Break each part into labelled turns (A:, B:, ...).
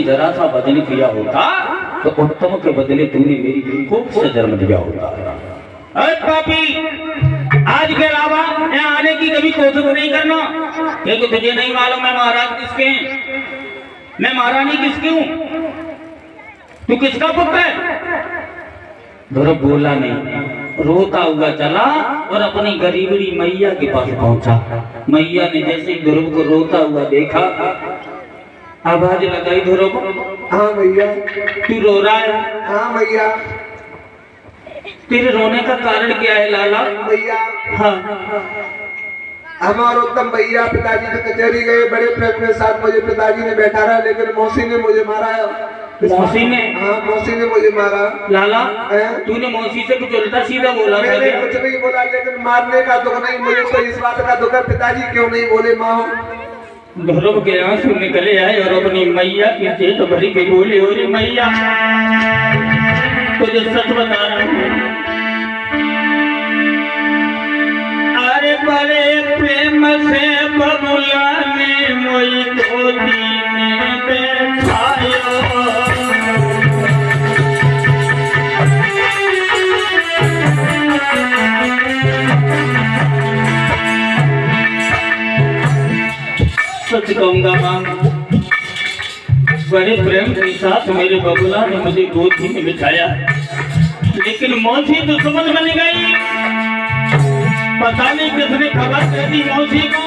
A: जरा सा बदल किया होता तो उत्तम के बदले तूने मेरी खूब से जन्म दिया होता। अरे पापी, आज के अलावा यहाँ आने की कभी कोशिश नहीं करना, क्योंकि तुझे नहीं मालूम मैं महाराज किसके हैं, मैं महारानी किसकी हूँ, तू किसका पुत्र है। ध्रुव बोला नहीं, रोता हुआ चला और अपनी गरीबड़ी मैया के पास पहुंचा। मैया ने जैसे ही ध्रुव को रोता हुआ देखा, आवाज लगाई, ध्रुव।
B: हाँ भैया।
A: तू रो रहा है?
B: हाँ भैया।
A: तेरे रोने का कारण क्या है लाला?
B: भैया
A: हाँ,
B: हमारे उत्तम भैया पिताजी के कचहरी गए, बड़े प्रेम के साथ मुझे पिताजी ने बैठा रहा, लेकिन मौसी ने मुझे मारा।
A: मौसी ने?
B: हाँ, मौसी ने मुझे मारा।
A: लाला तूने मौसी से कुछ उल्टा सीधा बोला?
B: मैंने कुछ नहीं बोला, लेकिन मारने का दुख नहीं, मुझे तो इस बात का दुख है पिताजी क्यों नहीं बोले माँ।
A: ध्रुव के आंसू निकले आए और अपनी मैया की जेठ भरी के बोले, हो रे मैया तुझे सच बता रहा हूँ, अरे बड़े प्रेम से बबुला ने मोई गोदी में बैठायो, सच कहूंगा मां, बड़े प्रेम के साथ मेरे बबुला ने मुझे गोदी में बिठाया, लेकिन मौसी तो समझ में नहीं गई। पता नहीं किसने खबर दे दी मौसी को,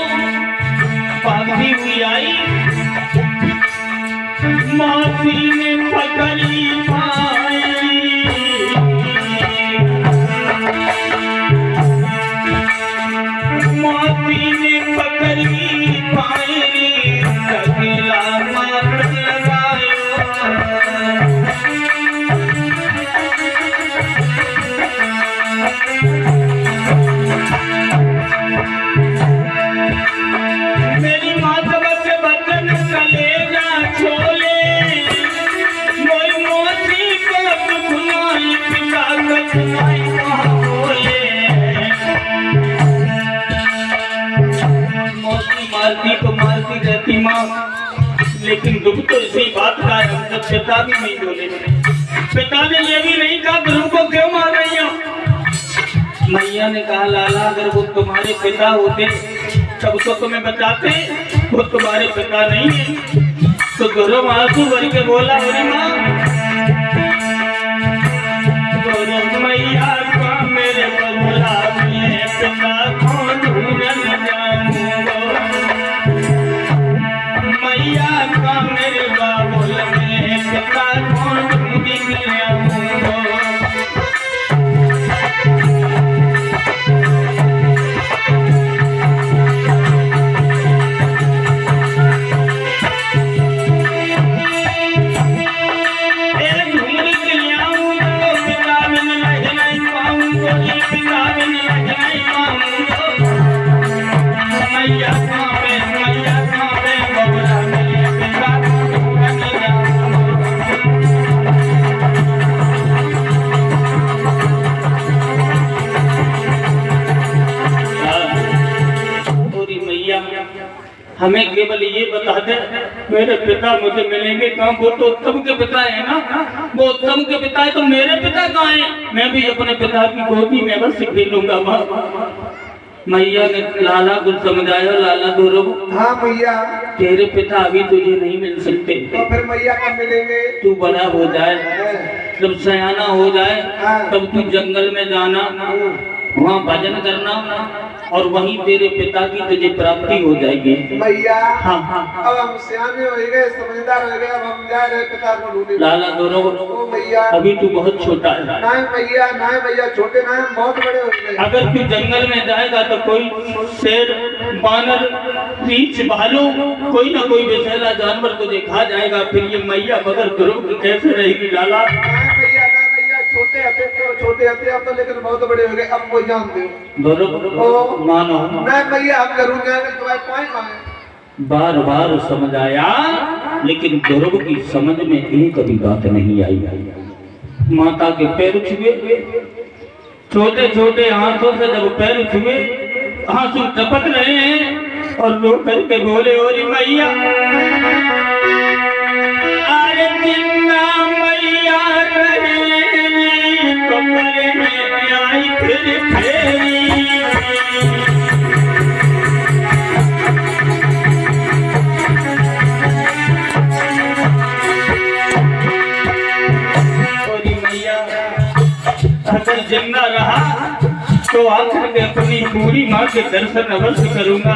A: भागती हुई आई, मौसी ने पकड़ी पाई, मौसी ने पकड़ी पाई, अकेला मार लगाया। मेरी माँ सबक बचन कलेजा छोले, मोई मौसी को सुनाई पिता को सुनाई बोले। मौसी मारती तो मारती रहती माँ, लेकिन दुख तो इसी बात का है, हम जब पिता भी नहीं बोले, पिता ने ये भी नहीं कहा ध्रुव को क्यों मार रही हो। मैया ने कहा लाला अगर वो तुम्हारे पिता होते तब तो तुम्हें बचाते, वो तुम्हारे पिता नहीं है। तो ध्रुव आंसू भर के बोला, अरे माँ ध्रुव मैया का मेरे बबुला में पिता को ढूंढन जाऊंगा, मैया का मेरे बाबुल में पिता को ढूंढ जाऊंगा। हमें केवल ये बता दे मेरे पिता मुझे मिलेंगे कहाँ, वो तो उत्तम के पिता है ना, वो उत्तम के पिता है तो मेरे पिता कहाँ हैं? मैं भी अपने पिता की गोदी में बस खेलूंगा। मैया ने लाला को समझाया, लाला ध्रुव।
B: हाँ मैया।
A: तेरे पिता अभी तुझे नहीं मिल सकते,
B: तो फिर मैया कब मिलेंगे?
A: तू बड़ा हो जाए, जब सयाना हो जाए तब तू जंगल में जाना, वहाँ भजन करना और वहीं तेरे पिता की तुझे प्राप्ति हो जाएगी।
B: मैया
A: हाँ हाँ,
B: अब हम सियाने हो गए, समझदार हो गए, अब हम जा रहे पिता को ढूंढने।
A: लाला ध्रुव
B: मैया
A: अभी तू बहुत छोटा है।
B: नहीं मैया, नहीं मैया, छोटे ना हम बहुत बड़े हो गए।
A: अगर तू जंगल में जाएगा तो कोई शेर, बानर, रीछ, भालू, कोई ना कोई विषैला जानवर तुझे खा जाएगा, फिर ये मैया बगैर ध्रुव की कैसे रहेगी लाला? छोटे हते अब तो, लेकिन बहुत बड़े हो गए, अब कोई जानते हो मानो
B: नहीं भैया, हम जरूर जाएंगे, तुम्हारे पॉइंट मांगे।
A: बार बार समझ आया, लेकिन ध्रुव की समझ में एक भी बात नहीं आई। माता के पैर छुए, छोटे छोटे हाथों से जब पैर छुए, आंसू टपक रहे हैं और रो करके बोले, ओरी मैया अरे अगर जिंदा रहा तो आखिर में अपनी पूरी माँ के दर्शन अवश्य करूंगा।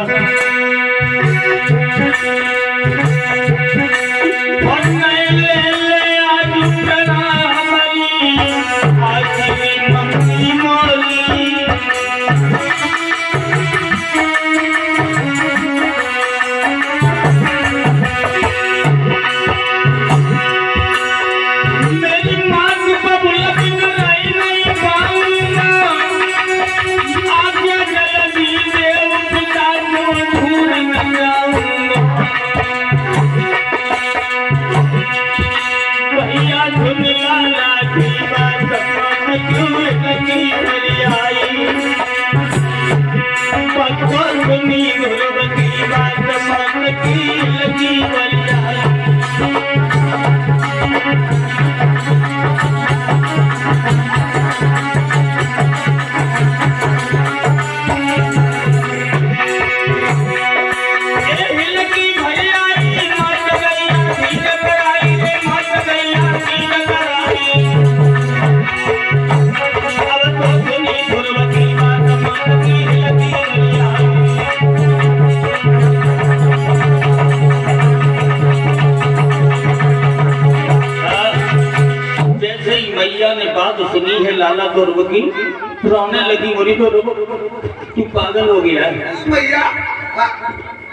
A: सुनी है लाला ध्रुव की, रोने लगी बोली तो तू पागल हो गया है
B: भैया।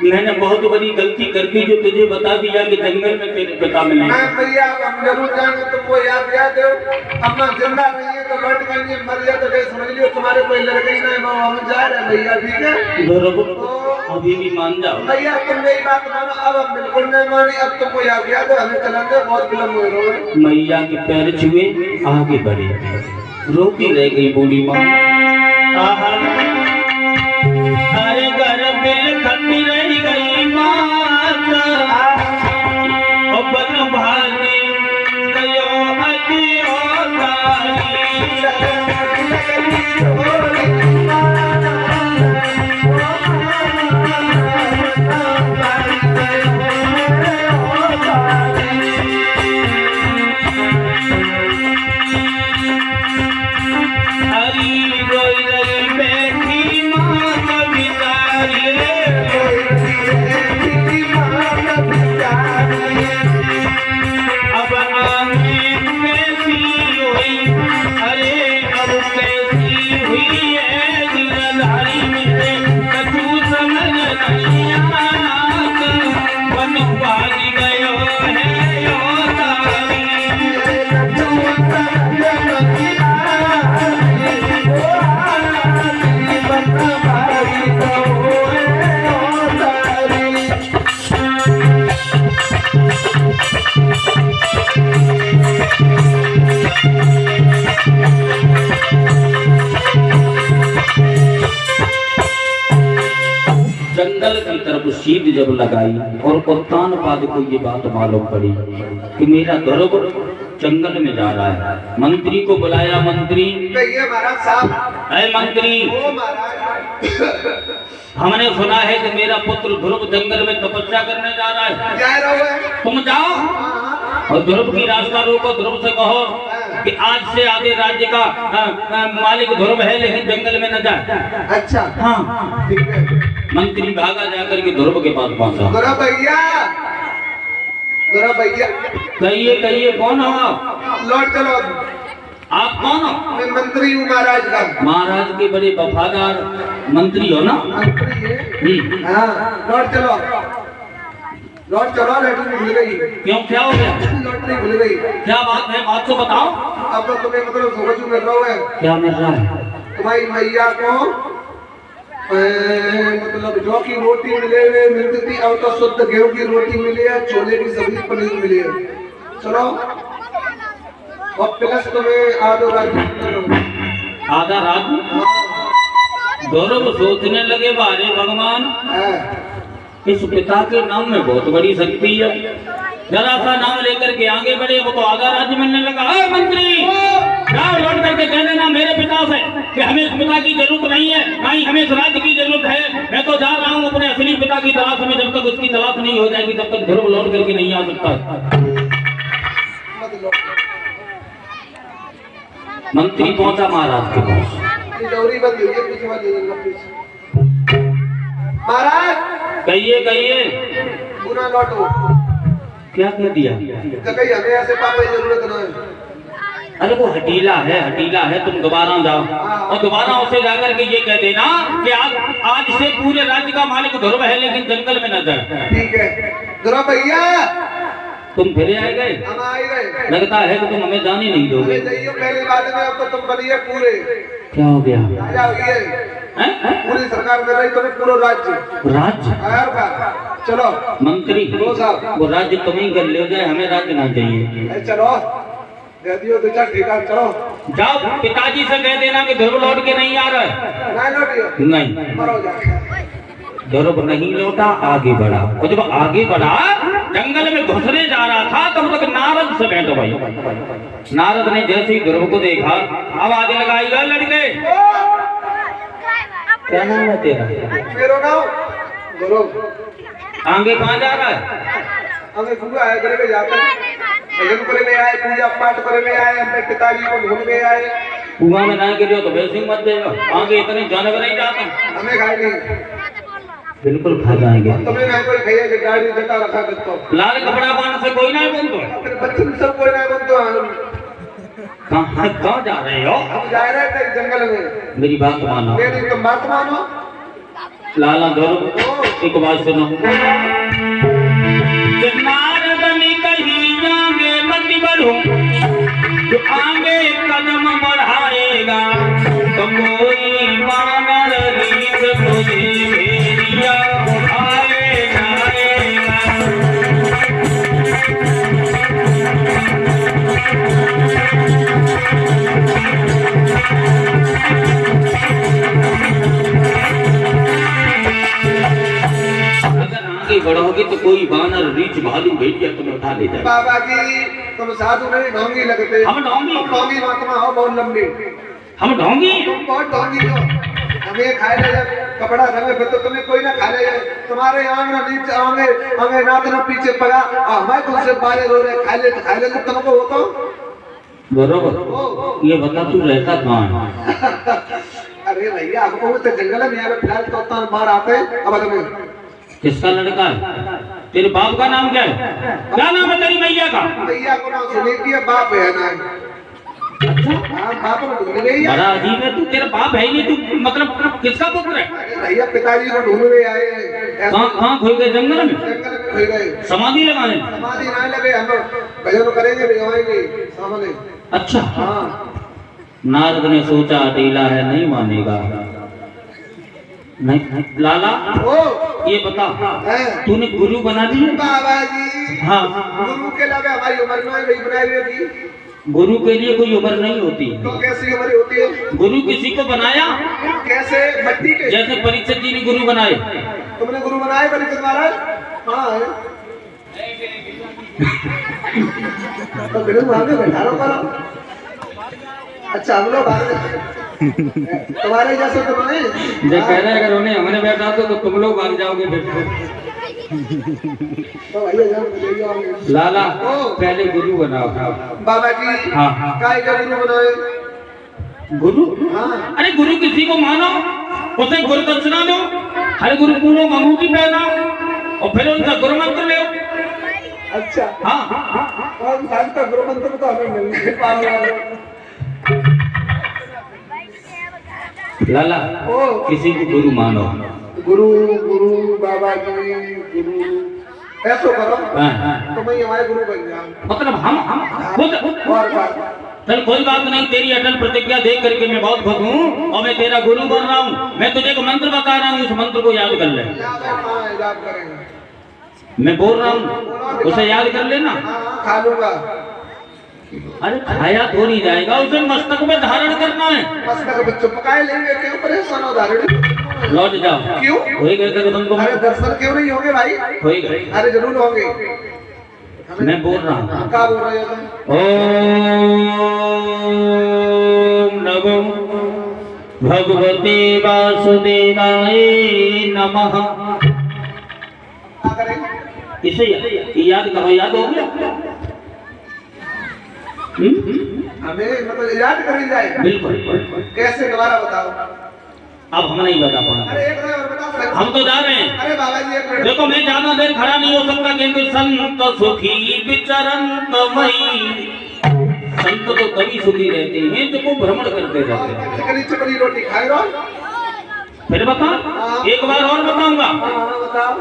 A: मैंने बहुत बड़ी गलती कर दी जो तुझे बता दिया कि जंगल में तेरे पिता मिले।
B: मैं भैया हम जरूर जाएंगे, तुमको याद याद हो अम्मा जिंदा नहीं है तो लौट कर मर जाए तो समझ लियो तुम्हारे कोई लड़के ही नहीं, हम जा रहे हैं भैया। ठीक है
A: ध्रुव अभी भी मान जाओ
B: भैया, तुम मेरी बात मानो। अब हम बिल्कुल नहीं माने, अब तुमको याद याद हो हमें चलेंगे, बहुत विलम्ब हो रहा है।
A: मैया के पैर छुए आगे बढ़े, रोती रह गई बूढ़ी माँ। अरे घर बिल खती रह गई माता, बन भागी गयो अतियो जंगल की तरफ सीध जब लगाई और उत्तानपाद को ये बात मालूम पड़ी कि मेरा ध्रुव जंगल में जा रहा है। मंत्री को बुलाया। मंत्री मंत्री हमने सुना है कि मेरा पुत्र ध्रुव जंगल में तपस्या करने जा रहा है, तुम जाओ और ध्रुव की रास्ता रोको। ध्रुव से कहो कि आज से आगे राज्य का मालिक ध्रुव है, लेकिन जंगल में न जाए।
B: अच्छा
A: हाँ
B: ठीक है।
A: मंत्री भागा जाकर के ध्रुव के पास पहुंचा।
B: ध्रुव भैया, ध्रुव भैया
A: कहिए कहिए कौन हो आप?
B: लौट चलो।
A: आप कौन हो?
B: मैं मंत्री हूँ महाराज का।
A: महाराज के बड़े वफादार मंत्री हो ना?
B: मंत्री है। हाँ लौट चलो, लौट चलो। लॉटरी भूल गई।
A: क्यों, क्या हो गया?
B: लॉटरी भूल गई।
A: क्या बात है, बात तो बताओ।
B: अब तो तुम्हें मतलब समझ मिल रहा है।
A: क्या मिल रहा है?
B: तुम्हारी मैया को मतलब जौ की रोटी मिलती थी, अब तो शुद्ध गेहूं की रोटी मिली है, छोले की सब्जी, पनीर मिली है। चलो और प्लस तुम्हें आधा रात
A: गौरव सोचने लगे, बारे भगवान इस पिता के नाम में बहुत बड़ी शक्ति है। जरा सा नाम लेकर के आगे बढ़े, वो तो आधा राज्य मिलने लगा। मंत्री जाओ लौट करके कह देना मेरे पिता से कि हमें इस पिता की जरूरत नहीं है, ना ही हमें इस राज्य की जरूरत है। मैं तो जा रहा हूँ अपने असली पिता की तलाश में, जब तक उसकी तलाश नहीं हो जाएगी तब तक ध्रुव लौट करके नहीं आ सकता। मंत्री पहुंचा महाराज के पास।
B: ये डोरी बंद हुई है, पीछे वाली पीछे। महाराज
A: कहिए कहिए,
B: पूरा लौटो।
A: क्या कह दिया?
B: तो कहीं हमें ऐसे पापा की जरूरत ना है।
A: अरे वो हटीला है, तुम दोबारा जाओ और दोबारा उसे जाकर के ये कह देना कि आज से पूरे राज्य का मालिक ध्रुव है, लेकिन जंगल में न जाए।
B: ठीक है ध्रुव भैया,
A: तुम फिर आए गए,
B: हम आ ही गए।
A: लगता है कि तुम हमें जाने नहीं दोगे।
B: जाइए पहले बाद में, अब तो तुम बनिए पूरे।
A: क्या हो गया?
B: राजा हो गए, पूरी सरकार में रही तुम्हें पूरा राज्य का। चलो
A: मंत्री, वो राज्य तुम्हें कर ले जाए, हमें राज्य ना चाहिए।
B: चलो दे दियो दो चार ठेका, चलो
A: जाओ पिताजी से कह देना कि ध्रुव लौट के नहीं आ रहा है।
B: नहीं लौटियो,
A: नहीं,
B: मरो जा।
A: ध्रुव नहीं लौटा, आगे बढ़ा, और जब आगे बढ़ा जंगल में घुसने जा रहा था तब तक नारद से भेंट भाई। नारद ने जैसे ही ध्रुव को देखा आवाज लगाई, गए लड़के। क्या नाम है तेरा?
B: मेरा नाम ध्रुव।
A: आगे कहाँ जा रहा है?
B: हमें पूरा है घर में जाते हैं, भजन करने आए, पूजा पाठ करने आए, अपने पिताजी को ढूंढने आए।
A: कुआं में ना गिरो तो वैसे ही मत देगा, आगे इतने जानवर नहीं जाते।
B: हमें खाए नहीं,
A: बिल्कुल खा जाएंगे।
B: तुम्हें नहीं कोई खाइए कि गाड़ी जटा रखा करतो,
A: लाल कपड़ा बांध से कोई नहीं बोलतो,
B: अपने बच्चे सब कोई नहीं बोलतो।
A: कहाँ जा रहे हो?
B: हम जा रहे थे जंगल में।
A: मेरी बात मानो,
B: मेरी तुम बात मानो।
A: लाला ध्रुव एक बात सुनो, नारद ने कहीं आगे मत बढ़ो, जो आगे कदम बढ़ाएगा तो कोई वानर रीत तुझे भेड़िया उठाए जाएगा। आगे बढ़ोगे तो कोई वानर रीछ भालू भेड़िया तुम्हें उठा ले जाए।
B: बाबा जी तुम साधु नहीं ढोंगी लगते।
A: हम ढोंगी?
B: ढोंगी महात्मा हो बहुत लंबी।
A: हम ढोंगी?
B: तुम बहुत ढोंगी हो। हमें खाए ले कपड़ा रंगे फिर तो तुम्हें कोई ना खा ले। तुम्हारे आंग ना नीचे आंगे हमें नाक ना पीछे पड़ा और हमारे तुमसे बारे रो रहे खा ले तो तुमको होता।
A: बरोबर, ये बता तू रहता कहाँ है?
B: अरे भैया हमको तो जंगल में यहाँ फिलहाल तो उतना बाहर आते हैं। अब तुम्हें
A: किसका लड़का है? तेरे बाप का नाम क्या है? क्या नाम है तेरी मैया का?
B: मैया को नाम सुनीति है, बाप है ना। अच्छा बाप को ढूंढ रही है।
A: बड़ा अजीब है, तू तेरा बाप है नहीं, तू मतलब किसका पुत्र है?
B: भैया पिताजी को ढूंढ रहे आए हैं।
A: कहाँ खोई गए? जंगल में?
B: जंगल में खोई गए।
A: समाधि लगाने?
B: समाधि नहीं लगे, हम भजन करेंगे भिजवाएंगे सामने।
A: अच्छा
B: हाँ
A: नारद ने सोचा अकेला है नहीं मानेगा। नहीं लाला
B: ओ
A: ये बता,
B: है
A: तूने गुरु बना दिए?
B: बाबा जी
A: हाँ
B: गुरु के अलावा हमारी उम्र में वही बनाई हुई थी।
A: गुरु के लिए कोई उम्र नहीं होती।
B: तो कैसी उम्र होती है?
A: गुरु किसी को बनाया
B: कैसे? मट्टी के।
A: जैसे परीक्षित जी ने गुरु बनाए।
B: तुमने गुरु बनाए परीक्षित महाराज? हाँ है। तो बिल्कुल वहां पे बैठा रहो करो। अच्छा हम लोग तुम्हारे जैसे तो नहीं।
A: जब कह रहे अगर उन्हें हमने बैठा तो तुम लोग भाग जाओगे फिर।
B: तो भैया
A: लाला पहले गुरु बनाओ।
B: बाबा जी
A: हाँ
B: काय का गुरु बनाए?
A: गुरु?
B: हाँ
A: अरे गुरु किसी को मानो, उसे गुरु दक्षिणा दो, हर गुरु पूरों अंगूठी पहनाओ और फिर उनका गुरु मंत्र लो।
B: अच्छा
A: हाँ
B: और का गुरु मंत्र तो हमें मिल नहीं पा रहा।
A: लाला किसी को गुरु मानो।
B: गुरु गुरु बाबा जी गुरु ऐसा करो।
A: हाँ।
B: तो मैं हमारे गुरु बन जाऊं।
A: मतलब हम खुद।
B: और बात
A: चल कोई बात नहीं, तेरी अटल प्रतिज्ञा देख करके मैं बहुत खुश हूँ और मैं तेरा गुरु बन रहा हूँ। मैं तुझे एक मंत्र बता रहा हूँ, उस मंत्र को याद कर ले।
B: याद करेंगे।
A: मैं बोल रहा हूँ उसे याद कर लेना।
B: खा लूंगा।
A: अरे खाया तो नहीं जाएगा, उसे मस्तक में धारण करना है।
B: मस्तक में चुपकाए लेंगे, क्यों परेशान हो? धारण
A: लौट जाओ।
B: क्यों?
A: हो गए तुमको?
B: अरे दर्शन क्यों नहीं होंगे भाई?
A: हो गए।
B: अरे जरूर होंगे।
A: मैं बोल रहा हूँ।
B: क्या बोल रहे हो?
A: ओम नमो भगवते वासुदेवाय नमः।
B: क्या करेंगे?
A: इसे याद करो। याद हो गया?
B: हमें मतलब याद करी जाए।
A: बिल्कुल।
B: कैसे दोबारा बताओ।
A: अब हम नहीं बता पाएंगे,
B: अरे एक बार और बता सकते।
A: हम तो जा रहे हैं।
B: अरे बाबा जी एक मिनट।
A: देखो मैं ज्यादा देर खड़ा नहीं हो सकता, क्योंकि संत सुखी विचरंत मई, संत तो तभी सुखी रहते हैं जब वो भ्रमण करते रहते हैं।
B: चिकनी चिकनी रोटी खाए रहो।
A: फिर बता, एक बार और बताऊंगा।
B: बताओ।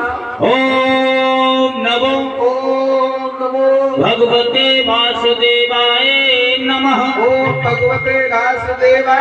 A: ओम नमो
B: ओम नमो
A: भगवते वासुदेवाय नमः।
B: ओम भगवते वासुदेवाय